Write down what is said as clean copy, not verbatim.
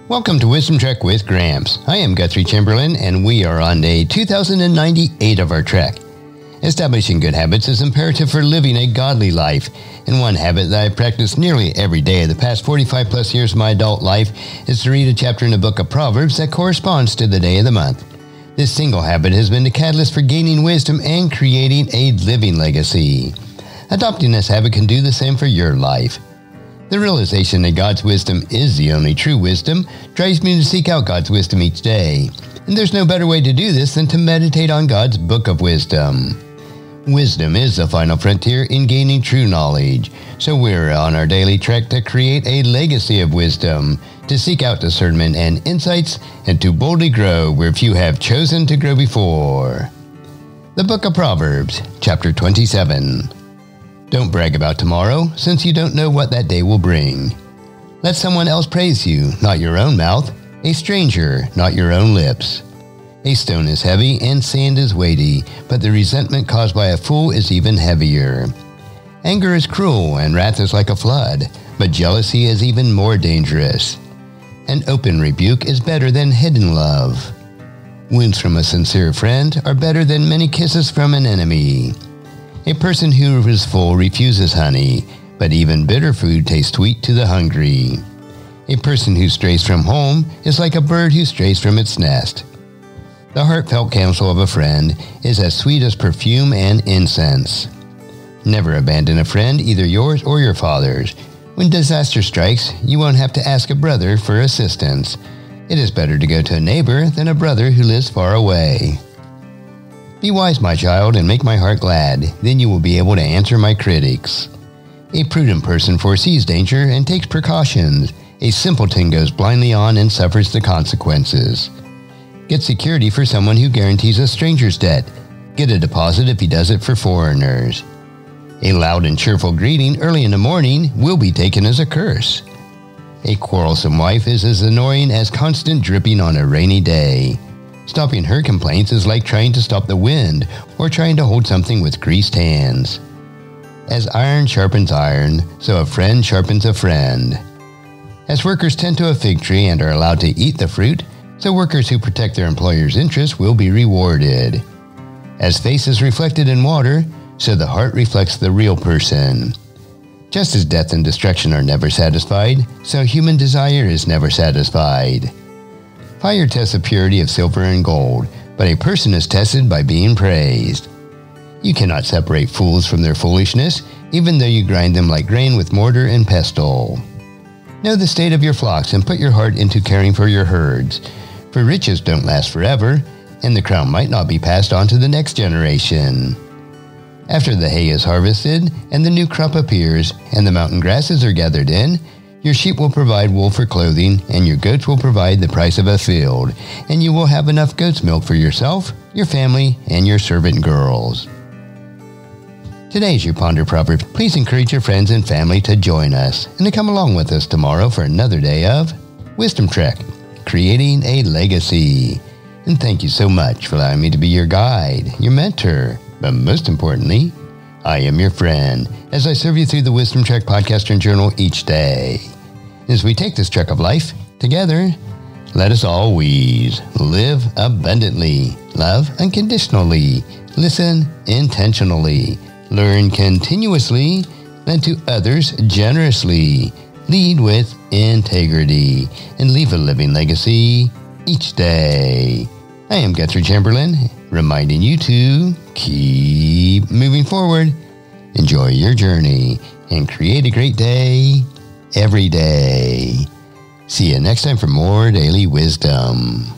Welcome to Wisdom Trek with Gramps. I am Guthrie Chamberlain, and we are on day 2098 of our trek. Establishing good habits is imperative for living a godly life, and one habit that I practice nearly every day of the past 45 plus years of my adult life is to read a chapter in the book of Proverbs that corresponds to the day of the month. This single habit has been the catalyst for gaining wisdom and creating a living legacy. Adopting this habit can do the same for your life. The realization that God's wisdom is the only true wisdom drives me to seek out God's wisdom each day. And there's no better way to do this than to meditate on God's book of wisdom. Wisdom is the final frontier in gaining true knowledge. So we're on our daily trek to create a legacy of wisdom, to seek out discernment and insights, and to boldly grow where few have chosen to grow before. The book of Proverbs, chapter 27. Don't brag about tomorrow, since you don't know what that day will bring. Let someone else praise you, not your own mouth, a stranger, not your own lips. A stone is heavy and sand is weighty, but the resentment caused by a fool is even heavier. Anger is cruel and wrath is like a flood, but jealousy is even more dangerous. An open rebuke is better than hidden love. Wounds from a sincere friend are better than many kisses from an enemy. A person who is full refuses honey, but even bitter food tastes sweet to the hungry. A person who strays from home is like a bird who strays from its nest. The heartfelt counsel of a friend is as sweet as perfume and incense. Never abandon a friend, either yours or your father's. When disaster strikes, you won't have to ask a brother for assistance. It is better to go to a neighbor than a brother who lives far away. Be wise, my child, and make my heart glad. Then you will be able to answer my critics. A prudent person foresees danger and takes precautions. A simpleton goes blindly on and suffers the consequences. Get security for someone who guarantees a stranger's debt. Get a deposit if he does it for foreigners. A loud and cheerful greeting early in the morning will be taken as a curse. A quarrelsome wife is as annoying as constant dripping on a rainy day. Stopping her complaints is like trying to stop the wind or trying to hold something with greased hands. As iron sharpens iron, so a friend sharpens a friend. As workers tend to a fig tree and are allowed to eat the fruit, so workers who protect their employer's interests will be rewarded. As face is reflected in water, so the heart reflects the real person. Just as death and destruction are never satisfied, so human desire is never satisfied. Fire tests the purity of silver and gold, but a person is tested by being praised. You cannot separate fools from their foolishness, even though you grind them like grain with mortar and pestle. Know the state of your flocks and put your heart into caring for your herds, for riches don't last forever, and the crown might not be passed on to the next generation. After the hay is harvested, and the new crop appears, and the mountain grasses are gathered in, your sheep will provide wool for clothing, and your goats will provide the price of a field, and you will have enough goat's milk for yourself, your family, and your servant girls. Today, as you ponder Proverbs, please encourage your friends and family to join us, and to come along with us tomorrow for another day of Wisdom Trek, creating a legacy. And thank you so much for allowing me to be your guide, your mentor, but most importantly, I am your friend, as I serve you through the Wisdom Trek podcast and journal each day. As we take this trek of life together, let us always live abundantly, love unconditionally, listen intentionally, learn continuously, lend to others generously, lead with integrity, and leave a living legacy each day. I am Guthrie Chamberlain, reminding you to keep moving forward, enjoy your journey, and create a great day every day. See you next time for more daily wisdom.